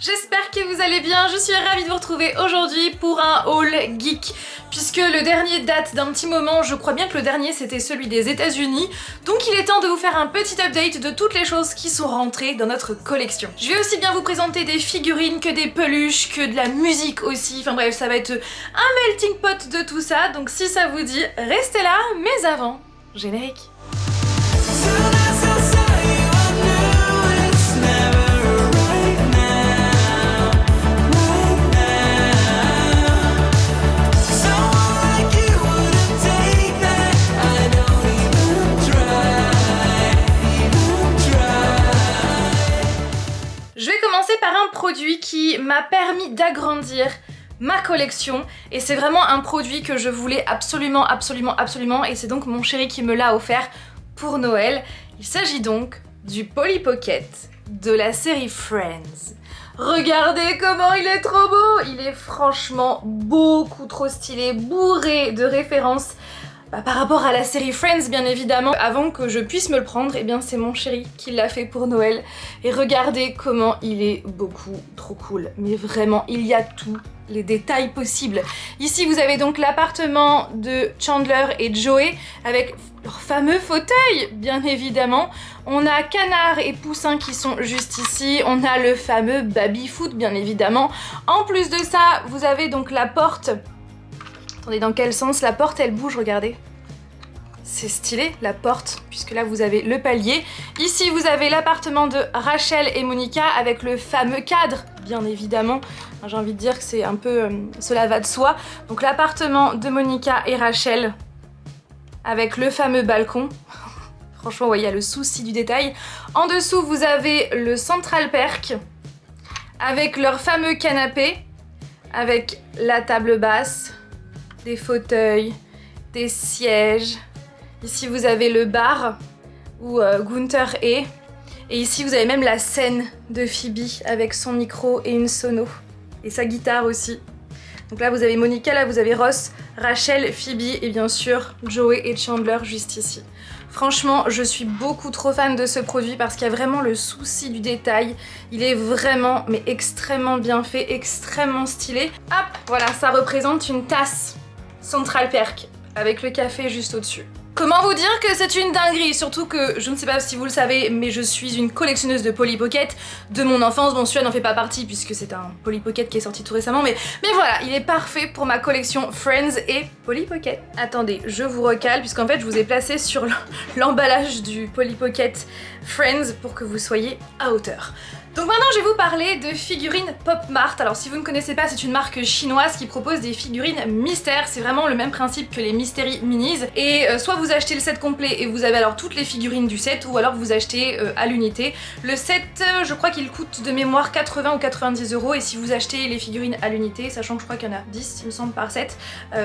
J'espère que vous allez bien, je suis ravie de vous retrouver aujourd'hui pour un haul geek puisque le dernier date d'un petit moment, je crois bien que le dernier c'était celui des États-Unis, donc il est temps de vous faire un petit update de toutes les choses qui sont rentrées dans notre collection. Je vais aussi bien vous présenter des figurines que des peluches, que de la musique aussi, enfin bref ça va être un melting pot de tout ça, donc si ça vous dit, restez là, mais avant, générique. Je vais commencer par un produit qui m'a permis d'agrandir ma collection et c'est vraiment un produit que je voulais absolument et c'est donc mon chéri qui me l'a offert pour Noël. Il s'agit donc du Polly Pocket de la série Friends. Regardez comment il est trop beau! Il est franchement beaucoup trop stylé, bourré de références par rapport à la série Friends bien évidemment. Avant que je puisse me le prendre, eh bien c'est mon chéri qui l'a fait pour Noël. Et regardez comment il est beaucoup trop cool. Mais vraiment, il y a tous les détails possibles. Ici vous avez donc l'appartement de Chandler et Joey avec leur fameux fauteuil bien évidemment. On a Canard et Poussin qui sont juste ici. On a le fameux baby-foot bien évidemment. En plus de ça, vous avez donc la porte. Attendez, dans quel sens? La porte elle bouge, regardez. C'est stylé, la porte, puisque là vous avez le palier. Ici vous avez l'appartement de Rachel et Monica avec le fameux cadre, bien évidemment. J'ai envie de dire que c'est un peu... cela va de soi. Donc l'appartement de Monica et Rachel avec le fameux balcon. Franchement, ouais, il y a le souci du détail. En dessous vous avez le Central Perk avec leur fameux canapé, avec la table basse, des fauteuils, des sièges. Ici vous avez le bar où Gunther est. Et ici vous avez même la scène de Phoebe avec son micro et une sono. Et sa guitare aussi. Donc là vous avez Monica, là vous avez Ross, Rachel, Phoebe et bien sûr Joey et Chandler juste ici. Franchement, je suis beaucoup trop fan de ce produit parce qu'il y a vraiment le souci du détail. Il est vraiment, mais extrêmement bien fait, extrêmement stylé. Hop, voilà, ça représente une tasse Central Perk avec le café juste au-dessus. Comment vous dire que c'est une dinguerie? Surtout que, je ne sais pas si vous le savez, mais je suis une collectionneuse de Polly Pocket de mon enfance. Bon, celui-là n'en fait pas partie puisque c'est un Polly Pocket qui est sorti tout récemment, mais voilà, il est parfait pour ma collection Friends et Polly Pocket. Attendez, je vous recale puisqu'en fait je vous ai placé sur l'emballage du Polly Pocket Friends pour que vous soyez à hauteur. Donc maintenant je vais vous parler de figurines Pop Mart. Alors si vous ne connaissez pas, c'est une marque chinoise qui propose des figurines mystères. C'est vraiment le même principe que les Mystery Minis. Et soit vous achetez le set complet et vous avez alors toutes les figurines du set, ou alors vous achetez à l'unité. Le set, je crois qu'il coûte de mémoire 80 ou 90 €. Et si vous achetez les figurines à l'unité, sachant que je crois qu'il y en a 10 il me semble par set,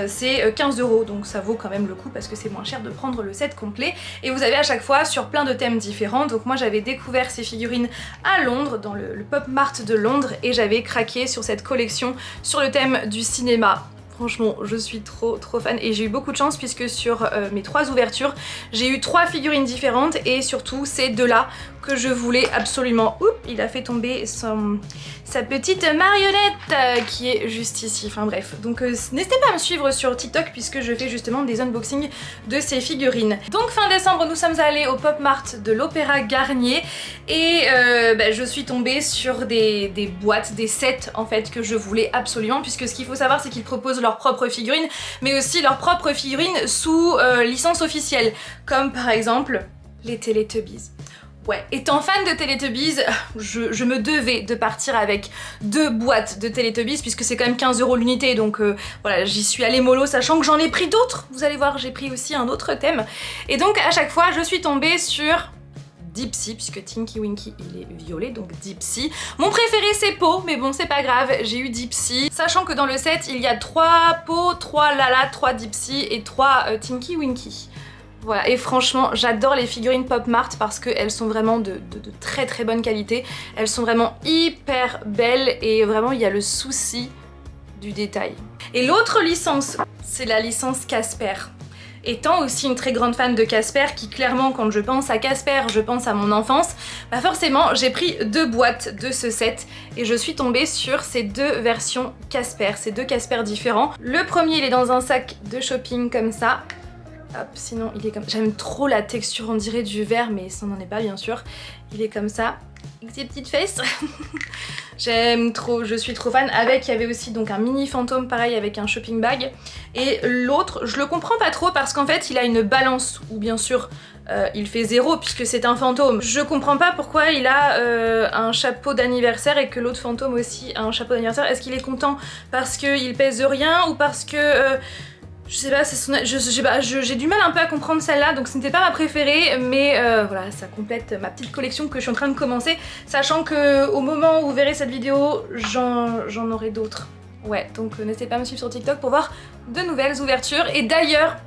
c'est 15 €. Donc ça vaut quand même le coup parce que c'est moins cher de prendre le set complet. Et vous avez à chaque fois sur plein de thèmes différents. Donc moi j'avais découvert ces figurines à Londres, dans le Pop Mart de Londres, et j'avais craqué sur cette collection sur le thème du cinéma. Franchement, je suis trop fan et j'ai eu beaucoup de chance puisque sur mes 3 ouvertures, j'ai eu 3 figurines différentes et surtout ces deux-là que je voulais absolument. Oups, il a fait tomber sa petite marionnette qui est juste ici. Enfin bref, donc n'hésitez pas à me suivre sur TikTok puisque je fais justement des unboxings de ces figurines. Donc fin décembre, nous sommes allés au Pop Mart de l'Opéra Garnier et je suis tombée sur des boîtes, des sets en fait que je voulais absolument, puisque ce qu'il faut savoir c'est qu'ils proposent leurs propres figurines mais aussi leurs propres figurines sous licence officielle, comme par exemple les Teletubbies. Ouais, étant fan de Teletubbies, je me devais de partir avec 2 boîtes de Teletubbies puisque c'est quand même 15 € l'unité, donc voilà, j'y suis allée mollo, sachant que j'en ai pris d'autres. Vous allez voir, j'ai pris aussi un autre thème. Et donc à chaque fois, je suis tombée sur Dipsy, puisque Tinky Winky il est violet, donc Dipsy. Mon préféré c'est Po, mais bon c'est pas grave, j'ai eu Dipsy. Sachant que dans le set il y a 3 Po, 3 Lala, 3 Dipsy et 3 Tinky Winky. Voilà, et franchement j'adore les figurines Pop Mart parce qu'elles sont vraiment de très bonne qualité. Elles sont vraiment hyper belles et vraiment il y a le souci du détail. Et l'autre licence, c'est la licence Casper. Étant aussi une très grande fan de Casper, qui clairement quand je pense à Casper, je pense à mon enfance, bah forcément j'ai pris 2 boîtes de ce set et je suis tombée sur ces 2 versions Casper, ces 2 Casper différents. Le premier il est dans un sac de shopping comme ça. Hop, sinon il est comme... J'aime trop la texture, on dirait du verre, mais ça n'en est pas bien sûr. Il est comme ça, avec ses petites fesses. J'aime trop, je suis trop fan. Avec, il y avait aussi donc un mini fantôme pareil avec un shopping bag. Et l'autre, je le comprends pas trop parce qu'en fait il a une balance où bien sûr il fait 0 puisque c'est un fantôme. Je comprends pas pourquoi il a un chapeau d'anniversaire et que l'autre fantôme aussi a un chapeau d'anniversaire. Est-ce qu'il est content parce qu'il pèse rien ou parce que... je sais pas, j'ai du mal un peu à comprendre celle-là, donc ce n'était pas ma préférée, mais voilà, ça complète ma petite collection que je suis en train de commencer, sachant que au moment où vous verrez cette vidéo, j'en aurai d'autres. Ouais, donc n'hésitez pas à me suivre sur TikTok pour voir de nouvelles ouvertures. Et d'ailleurs,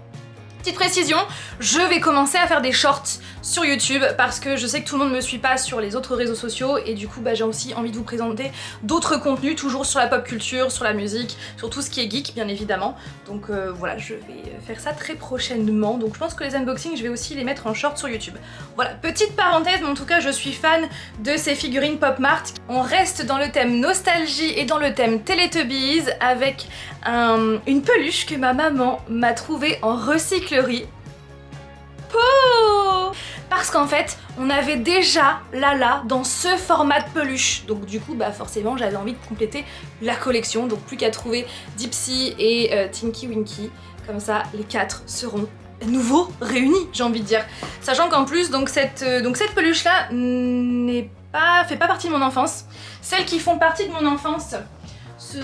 petite précision, je vais commencer à faire des shorts sur YouTube parce que je sais que tout le monde me suit pas sur les autres réseaux sociaux et du coup bah, j'ai aussi envie de vous présenter d'autres contenus, toujours sur la pop culture, sur la musique, sur tout ce qui est geek bien évidemment. Donc voilà, je vais faire ça très prochainement. Donc je pense que les unboxings, je vais aussi les mettre en short sur YouTube. Voilà, petite parenthèse, mais en tout cas je suis fan de ces figurines Pop Mart. On reste dans le thème nostalgie et dans le thème Teletubbies avec une peluche que ma maman m'a trouvée en recyclerie. Parce qu'en fait, on avait déjà Lala dans ce format de peluche. Donc du coup, bah forcément, j'avais envie de compléter la collection. Donc plus qu'à trouver Dipsy et Tinky Winky. Comme ça, les 4 seront à nouveau réunis, j'ai envie de dire. Sachant qu'en plus, donc cette peluche-là fait pas partie de mon enfance. Celles qui font partie de mon enfance, c'est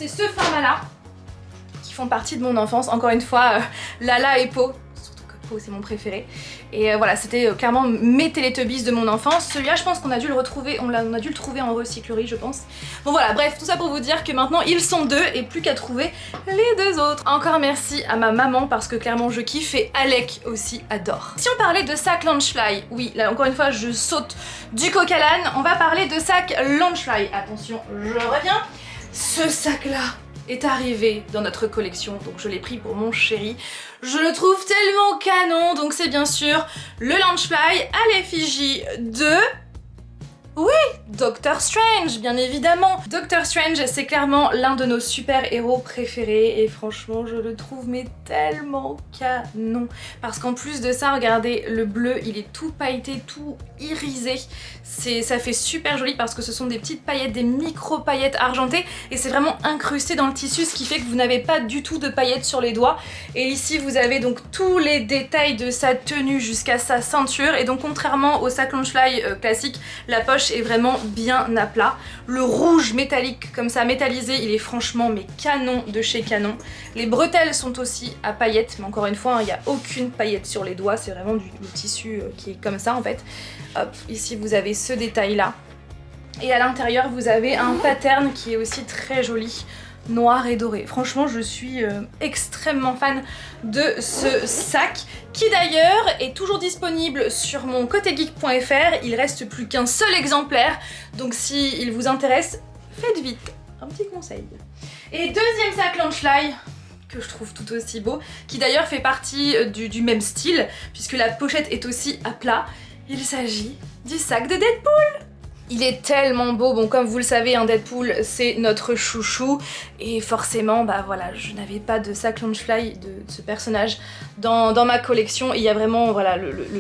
ce format-là qui font partie de mon enfance. Encore une fois, Lala et Po. C'est mon préféré. Et voilà, c'était clairement mes Teletubbies de mon enfance. Celui-là, je pense qu'on a dû le retrouver, on a dû le trouver en recyclerie, je pense. Bon voilà, bref, tout ça pour vous dire que maintenant ils sont 2 et plus qu'à trouver les 2 autres. Encore merci à ma maman parce que clairement je kiffe et Alec aussi adore. Si on parlait de sac Launchfly, oui, là encore une fois je saute du coq à l'âne, on va parler de sac Launchfly. Attention, je reviens. Ce sac-là est arrivé dans notre collection, donc je l'ai pris pour mon chéri. Je le trouve tellement canon, donc c'est bien sûr le Launchfly à l'effigie de... Oui, Doctor Strange, bien évidemment. Doctor Strange, c'est clairement l'un de nos super-héros préférés et franchement, je le trouve mais tellement canon. Parce qu'en plus de ça, regardez, le bleu, il est tout pailleté, tout irisé. Ça fait super joli parce que ce sont des petites paillettes, des micro-paillettes argentées et c'est vraiment incrusté dans le tissu, ce qui fait que vous n'avez pas du tout de paillettes sur les doigts. Et ici, vous avez donc tous les détails de sa tenue jusqu'à sa ceinture. Et donc, contrairement au sac Launchfly classique, la poche est vraiment bien à plat. Le rouge métallique comme ça, métallisé, il est franchement mais canon de chez Canon. Les bretelles sont aussi à paillettes, mais encore une fois, il n'y a aucune paillette sur les doigts, c'est vraiment le tissu qui est comme ça en fait. Hop, ici vous avez ce détail là. Et à l'intérieur vous avez un pattern qui est aussi très joli, noir et doré. Franchement je suis extrêmement fan de ce sac qui d'ailleurs est toujours disponible sur mon cotegeek.fr. Il reste plus qu'un seul exemplaire, donc si il vous intéresse, faites vite, un petit conseil. Et deuxième sac Launchfly que je trouve tout aussi beau, qui d'ailleurs fait partie du même style puisque la pochette est aussi à plat. Il s'agit du sac de Deadpool. Il est tellement beau, bon comme vous le savez, un Deadpool c'est notre chouchou et forcément bah voilà, je n'avais pas de sac Launchfly de ce personnage dans ma collection. Il y a vraiment voilà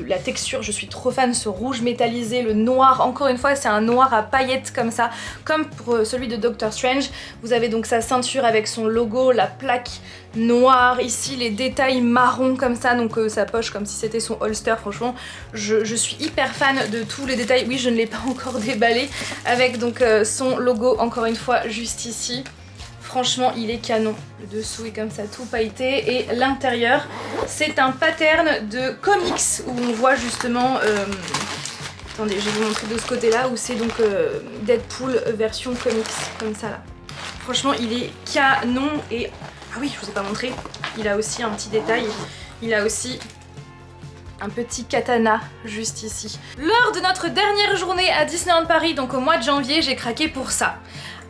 la texture, je suis trop fan, ce rouge métallisé, le noir, encore une fois c'est un noir à paillettes comme ça, comme pour celui de Doctor Strange. Vous avez donc sa ceinture avec son logo, la plaque noire, ici les détails marron comme ça, donc sa poche comme si c'était son holster. Franchement je suis hyper fan de tous les détails. Oui, je ne l'ai pas encore déballé, avec donc son logo encore une fois juste ici. Franchement il est canon, le dessous est comme ça tout pailleté et l'intérieur c'est un pattern de comics où on voit justement attendez, je vais vous montrer de ce côté là où c'est donc Deadpool version comics comme ça là. Franchement il est canon. Et ah oui, je vous ai pas montré, il a aussi un petit détail, il a aussi un petit katana juste ici. Lors de notre dernière journée à Disneyland Paris, donc au mois de janvier, j'ai craqué pour ça.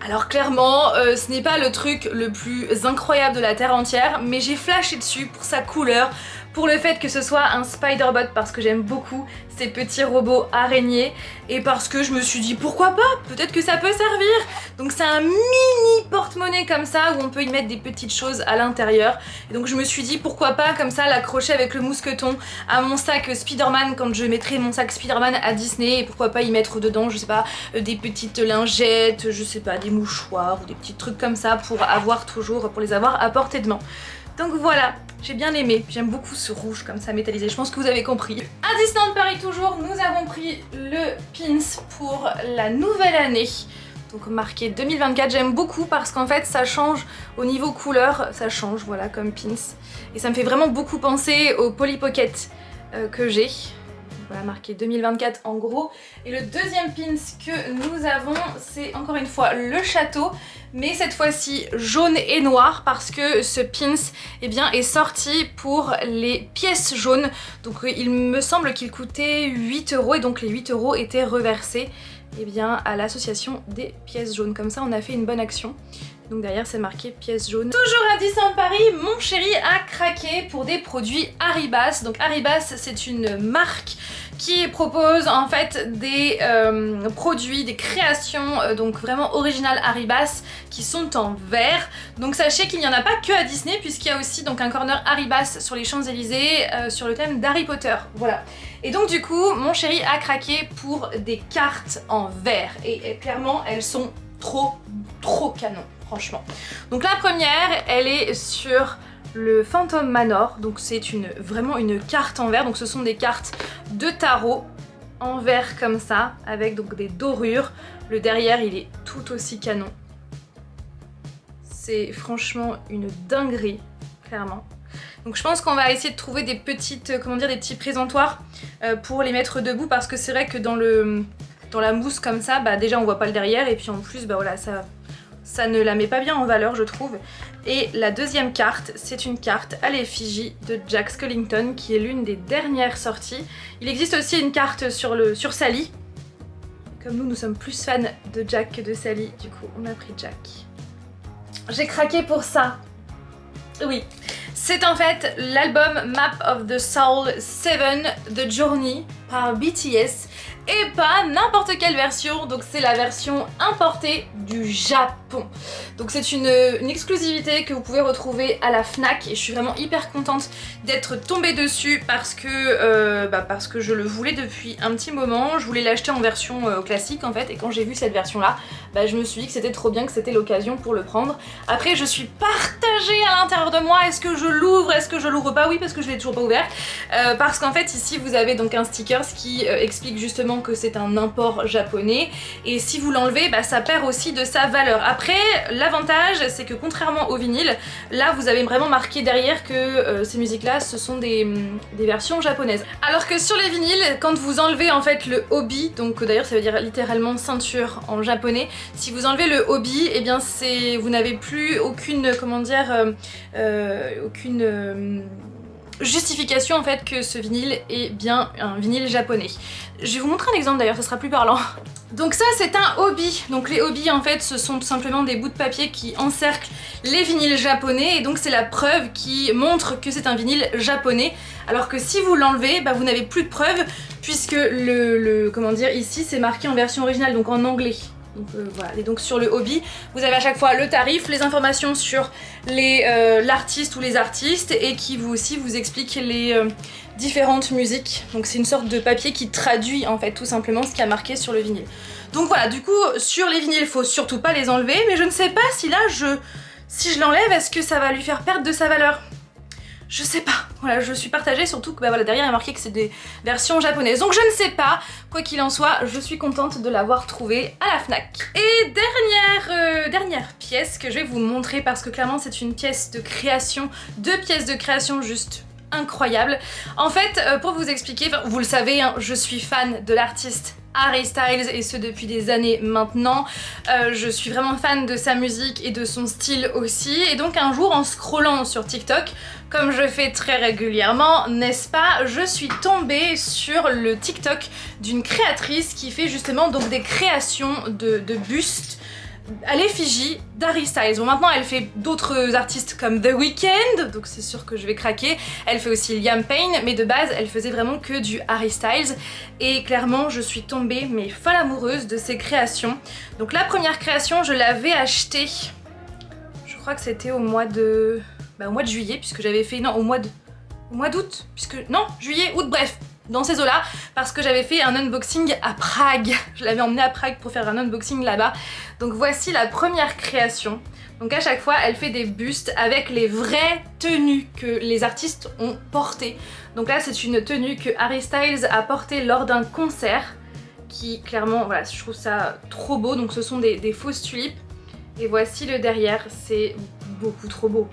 Alors clairement, ce n'est pas le truc le plus incroyable de la terre entière, mais j'ai flashé dessus pour sa couleur, pour le fait que ce soit un Spider-Bot parce que j'aime beaucoup ces petits robots araignées et parce que je me suis dit pourquoi pas, peut-être que ça peut servir. Donc c'est un mini porte-monnaie comme ça où on peut y mettre des petites choses à l'intérieur. Et donc je me suis dit pourquoi pas comme ça l'accrocher avec le mousqueton à mon sac Spider-Man quand je mettrai mon sac Spider-Man à Disney, et pourquoi pas y mettre dedans, je sais pas, des petites lingettes, je sais pas, des mouchoirs ou des petits trucs comme ça pour les avoir à portée de main. Donc voilà, j'ai bien aimé, j'aime beaucoup ce rouge comme ça métallisé, je pense que vous avez compris. À Disneyland Paris toujours, nous avons pris le pins pour la nouvelle année. Donc marqué 2024, j'aime beaucoup parce qu'en fait ça change au niveau couleur, ça change voilà comme pins. Et ça me fait vraiment beaucoup penser au Polly Pocket que j'ai. Voilà, marqué 2024 en gros. Et le deuxième pins que nous avons, c'est encore une fois le château, mais cette fois-ci jaune et noir parce que ce pins eh bien, est sorti pour les pièces jaunes. Donc il me semble qu'il coûtait 8 € et donc les 8 € étaient reversés eh bien, à l'association des pièces jaunes. Comme ça on a fait une bonne action. Donc derrière c'est marqué pièces jaunes. Toujours à Disneyland Paris, mon chéri a craqué pour des produits Arribas. Donc Arribas c'est une marque qui propose en fait des produits, des créations donc vraiment originales Arribas qui sont en verre. Donc sachez qu'il n'y en a pas que à Disney puisqu'il y a aussi donc un corner Arribas sur les Champs-Élysées sur le thème d'Harry Potter. Voilà. Et donc du coup mon chéri a craqué pour des cartes en verre et clairement elles sont trop canon. Franchement. Donc la première, elle est sur le Phantom Manor. Donc c'est vraiment une carte en verre. Donc ce sont des cartes de tarot en verre comme ça, avec donc des dorures. Le derrière, il est tout aussi canon. C'est franchement une dinguerie, clairement. Donc je pense qu'on va essayer de trouver des petites, comment dire, des petits présentoirs pour les mettre debout parce que c'est vrai que dans la mousse comme ça, bah déjà on voit pas le derrière et puis en plus, bah voilà, ça ne la met pas bien en valeur je trouve. Et la deuxième carte, c'est une carte à l'effigie de Jack Skellington qui est l'une des dernières sorties. Il existe aussi une carte sur Sally. Comme nous sommes plus fans de Jack que de Sally, du coup on a pris Jack. J'ai craqué pour ça. Oui. C'est en fait l'album Map of the Soul 7 The Journey par BTS. Et pas n'importe quelle version, donc c'est la version importée du Japon. Donc c'est une exclusivité que vous pouvez retrouver à la Fnac et je suis vraiment hyper contente d'être tombée dessus parce que je le voulais depuis un petit moment. Je voulais l'acheter en version classique en fait et quand j'ai vu cette version là, je me suis dit que c'était trop bien, que c'était l'occasion pour le prendre. Après je suis partagée à l'intérieur de moi, est-ce que je l'ouvre, est-ce que je l'ouvre pas? Oui parce que je l'ai toujours pas ouvert. Parce qu'en fait ici vous avez donc un sticker qui explique justement que c'est un import japonais et si vous l'enlevez ça perd aussi de sa valeur. Après l'avantage c'est que contrairement au vinyle, là vous avez vraiment marqué derrière que ces musiques là ce sont des versions japonaises. Alors que sur les vinyles quand vous enlevez en fait le obi, donc d'ailleurs ça veut dire littéralement ceinture en japonais, si vous enlevez le obi et bien vous n'avez plus aucune comment dire justification en fait que ce vinyle est bien un vinyle japonais. Je vais vous montrer un exemple d'ailleurs, ça sera plus parlant. Donc ça c'est un obi, donc les obis en fait ce sont tout simplement des bouts de papier qui encerclent les vinyles japonais et donc c'est la preuve qui montre que c'est un vinyle japonais. Alors que si vous l'enlevez, vous n'avez plus de preuve puisque comment dire, ici c'est marqué en version originale, donc en anglais. Donc, voilà. Et donc sur le hobby, vous avez à chaque fois le tarif, les informations sur l'artiste ou les artistes et qui vous explique les différentes musiques. Donc c'est une sorte de papier qui traduit en fait tout simplement ce qui a marqué sur le vinyle. Donc voilà, du coup sur les vinyles, il faut surtout pas les enlever, mais je ne sais pas si là si je l'enlève, est-ce que ça va lui faire perdre de sa valeur? Je sais pas, voilà, je suis partagée, surtout que voilà, derrière il y a marqué que c'est des versions japonaises. Donc je ne sais pas, quoi qu'il en soit, je suis contente de l'avoir trouvé à la Fnac. Et dernière pièce que je vais vous montrer parce que clairement c'est une pièce de création, 2 pièces de création juste incroyables. En fait, pour vous expliquer, vous le savez, hein, je suis fan de l'artiste Harry Styles et ce depuis des années maintenant. Je suis vraiment fan de sa musique et de son style aussi. Et donc un jour en scrollant sur TikTok, comme je fais très régulièrement, n'est-ce pas, je suis tombée sur le TikTok d'une créatrice qui fait justement donc des créations de bustes à l'effigie d'Harry Styles. Bon, maintenant elle fait d'autres artistes comme The Weeknd, donc c'est sûr que je vais craquer. Elle fait aussi Liam Payne, mais de base elle faisait vraiment que du Harry Styles. Et clairement je suis tombée mais folle amoureuse de ses créations. Donc la première création je l'avais achetée, je crois que c'était au mois de juillet, puisque j'avais fait, non, au mois d'août, juillet, août, bref, dans ces eaux-là, parce que j'avais fait un unboxing à Prague. Je l'avais emmené à Prague pour faire un unboxing là-bas. Donc voici la première création. Donc à chaque fois, elle fait des bustes avec les vraies tenues que les artistes ont portées. Donc là, c'est une tenue que Harry Styles a portée lors d'un concert, qui clairement, voilà, je trouve ça trop beau. Donc ce sont des fausses tulipes. Et voici le derrière, c'est beaucoup trop beau.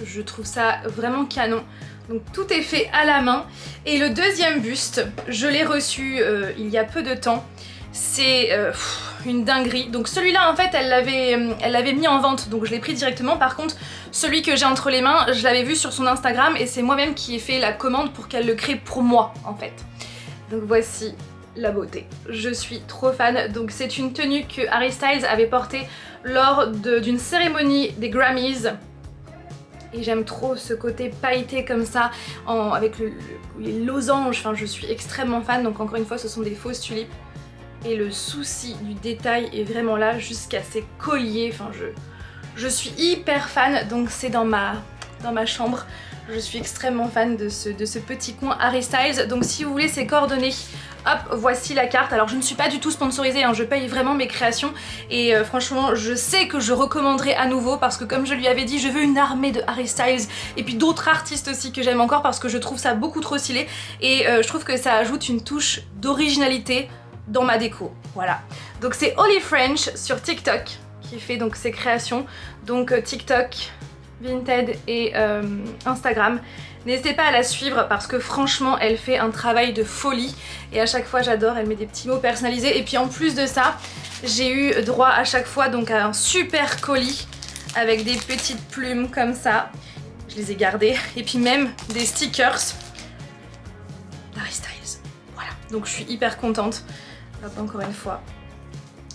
Je trouve ça vraiment canon. Donc tout est fait à la main. Et le deuxième buste, je l'ai reçu il y a peu de temps. C'est une dinguerie. Donc celui-là en fait elle l'avait mis en vente, donc je l'ai pris directement. Par contre celui que j'ai entre les mains, je l'avais vu sur son Instagram et c'est moi-même qui ai fait la commande pour qu'elle le crée pour moi en fait. Donc voici la beauté. Je suis trop fan. Donc c'est une tenue que Harry Styles avait portée lors d'une cérémonie des Grammys. Et j'aime trop ce côté pailleté comme ça, avec les losanges, enfin je suis extrêmement fan. Donc encore une fois ce sont des fausses tulipes. Et le souci du détail est vraiment là, jusqu'à ses colliers, enfin je suis hyper fan. Donc c'est dans ma chambre. Je suis extrêmement fan de ce petit coin Harry Styles. Donc si vous voulez ses coordonnées, hop, voici la carte. Alors je ne suis pas du tout sponsorisée, hein, je paye vraiment mes créations. Et franchement, je sais que je recommanderai à nouveau parce que comme je lui avais dit, je veux une armée de Harry Styles. Et puis d'autres artistes aussi que j'aime encore parce que je trouve ça beaucoup trop stylé. Et je trouve que ça ajoute une touche d'originalité dans ma déco. Voilà. Donc c'est Holly French sur TikTok qui fait donc ses créations. Donc TikTok, Vinted et Instagram. N'hésitez pas à la suivre parce que franchement elle fait un travail de folie et à chaque fois j'adore, elle met des petits mots personnalisés. Et puis en plus de ça, j'ai eu droit à chaque fois donc à un super colis avec des petites plumes comme ça. Je les ai gardées. Et puis même des stickers d'Harry Styles. Voilà, donc je suis hyper contente. Hop, encore une fois,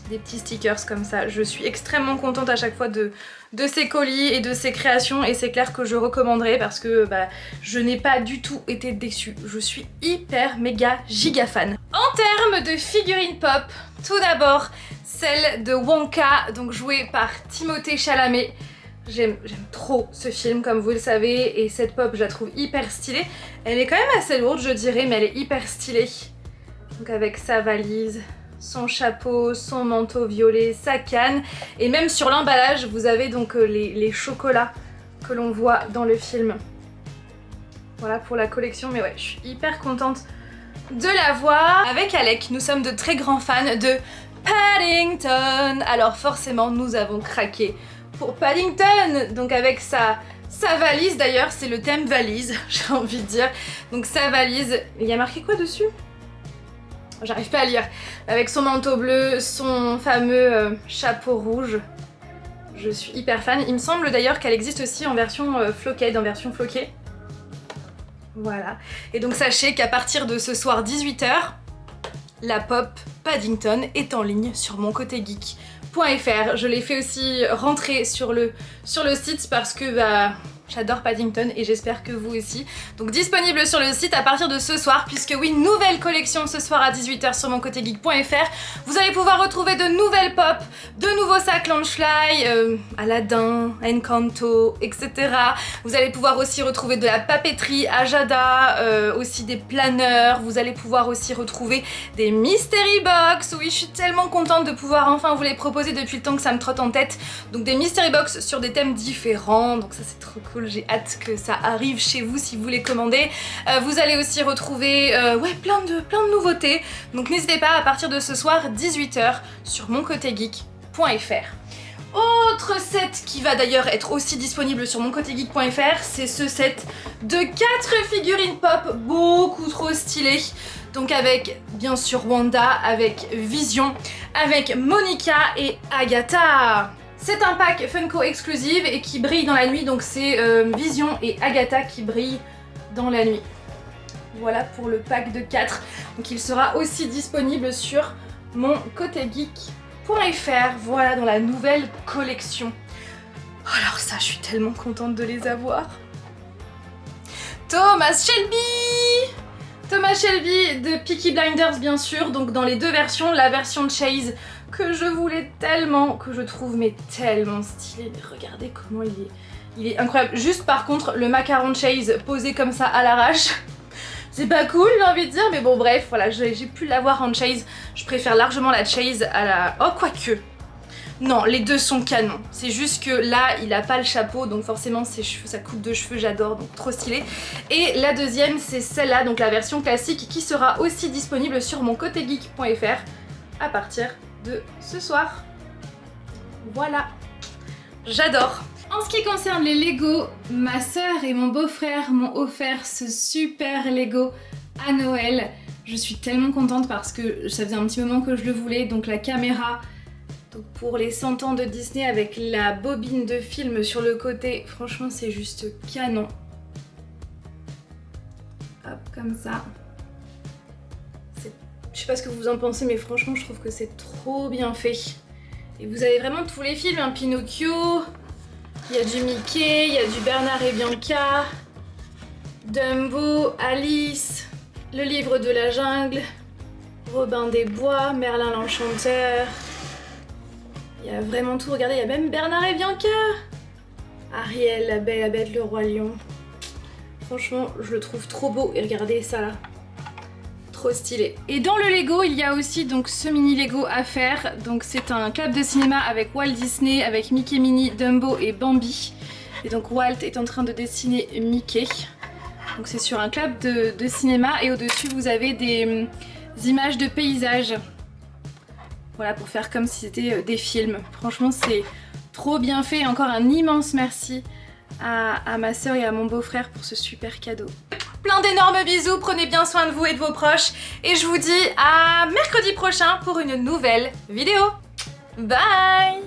des petits stickers comme ça. Je suis extrêmement contente à chaque fois de ces colis et de ces créations et c'est clair que je recommanderais parce que je n'ai pas du tout été déçue. Je suis hyper méga giga fan. En termes de figurines pop, tout d'abord celle de Wonka, donc jouée par Timothée Chalamet. J'aime trop ce film comme vous le savez et cette pop je la trouve hyper stylée. Elle est quand même assez lourde je dirais mais elle est hyper stylée. Donc avec sa valise, son chapeau, son manteau violet, sa canne. Et même sur l'emballage, vous avez donc les chocolats que l'on voit dans le film. Voilà pour la collection, mais ouais, je suis hyper contente de la voir. Avec Alec, nous sommes de très grands fans de Paddington. Alors forcément, nous avons craqué pour Paddington. Donc avec sa valise, d'ailleurs, c'est le thème valise, j'ai envie de dire. Donc sa valise, il y a marqué quoi dessus ? J'arrive pas à lire. Avec son manteau bleu, son fameux chapeau rouge. Je suis hyper fan. Il me semble d'ailleurs qu'elle existe aussi en version floquée, en version floquée. Voilà. Et donc sachez qu'à partir de ce soir 18 h, la pop Paddington est en ligne sur moncotégeek.fr. Je l'ai fait aussi rentrer sur le site parce que j'adore Paddington et j'espère que vous aussi. Donc disponible sur le site à partir de ce soir puisque oui, nouvelle collection ce soir à 18 h sur moncotégeek.fr. Vous allez pouvoir retrouver de nouvelles pop, de nouveaux sacs Loungefly, Aladdin, Encanto, etc. Vous allez pouvoir aussi retrouver de la papeterie Ajada, aussi des planeurs. Vous allez pouvoir aussi retrouver des mystery box. Oui, je suis tellement contente de pouvoir enfin vous les proposer depuis le temps que ça me trotte en tête. Donc des mystery box sur des thèmes différents. Donc ça c'est trop cool. J'ai hâte que ça arrive chez vous si vous les commandez. Vous allez aussi retrouver plein de nouveautés. Donc n'hésitez pas à partir de ce soir 18 h sur moncotégeek.fr. Autre set qui va d'ailleurs être aussi disponible sur moncotégeek.fr, c'est ce set de 4 figurines pop beaucoup trop stylées. Donc avec bien sûr Wanda, avec Vision, avec Monica et Agatha. C'est un pack Funko exclusive et qui brille dans la nuit, donc c'est Vision et Agatha qui brillent dans la nuit. Voilà pour le pack de 4. Donc il sera aussi disponible sur moncotégeek.fr. voilà, dans la nouvelle collection. Alors ça, je suis tellement contente de les avoir. Thomas Shelby! Thomas Shelby de Peaky Blinders, bien sûr, donc dans les deux versions, la version de Chase que je voulais tellement, que je trouve mais tellement stylé. Regardez comment il est incroyable. Juste par contre, le macaron de Chase posé comme ça à l'arrache, c'est pas cool, j'ai envie de dire, mais bon bref, voilà, j'ai pu l'avoir en Chase. Je préfère largement la Chase à la... Oh, quoique. Non, les deux sont canons. C'est juste que là, il a pas le chapeau, donc forcément ses cheveux, sa coupe de cheveux, j'adore, donc trop stylé. Et la deuxième, c'est celle-là, donc la version classique, qui sera aussi disponible sur mon cotegeek.fr à partir de ce soir. Voilà. J'adore. En ce qui concerne les Lego, ma sœur et mon beau-frère m'ont offert ce super Lego à Noël. Je suis tellement contente parce que ça faisait un petit moment que je le voulais, donc la caméra... Donc pour les 100 ans de Disney avec la bobine de film sur le côté, franchement c'est juste canon. Hop, comme ça. Je sais pas ce que vous en pensez, mais franchement je trouve que c'est trop bien fait. Et vous avez vraiment tous les films, hein, Pinocchio, il y a du Mickey, il y a du Bernard et Bianca, Dumbo, Alice, le livre de la jungle, Robin des Bois, Merlin l'Enchanteur... Il y a vraiment tout, regardez, il y a même Bernard et Bianca, Ariel, la Belle, la Bête, le Roi Lion. Franchement, je le trouve trop beau et regardez ça là, trop stylé. Et dans le Lego, il y a aussi donc ce mini Lego à faire. Donc c'est un club de cinéma avec Walt Disney, avec Mickey, Minnie, Dumbo et Bambi. Et donc Walt est en train de dessiner Mickey. Donc c'est sur un club de cinéma et au-dessus vous avez des images de paysages. Voilà, pour faire comme si c'était des films. Franchement, c'est trop bien fait. Et encore un immense merci à ma soeur et à mon beau-frère pour ce super cadeau. Plein d'énormes bisous, prenez bien soin de vous et de vos proches. Et je vous dis à mercredi prochain pour une nouvelle vidéo. Bye!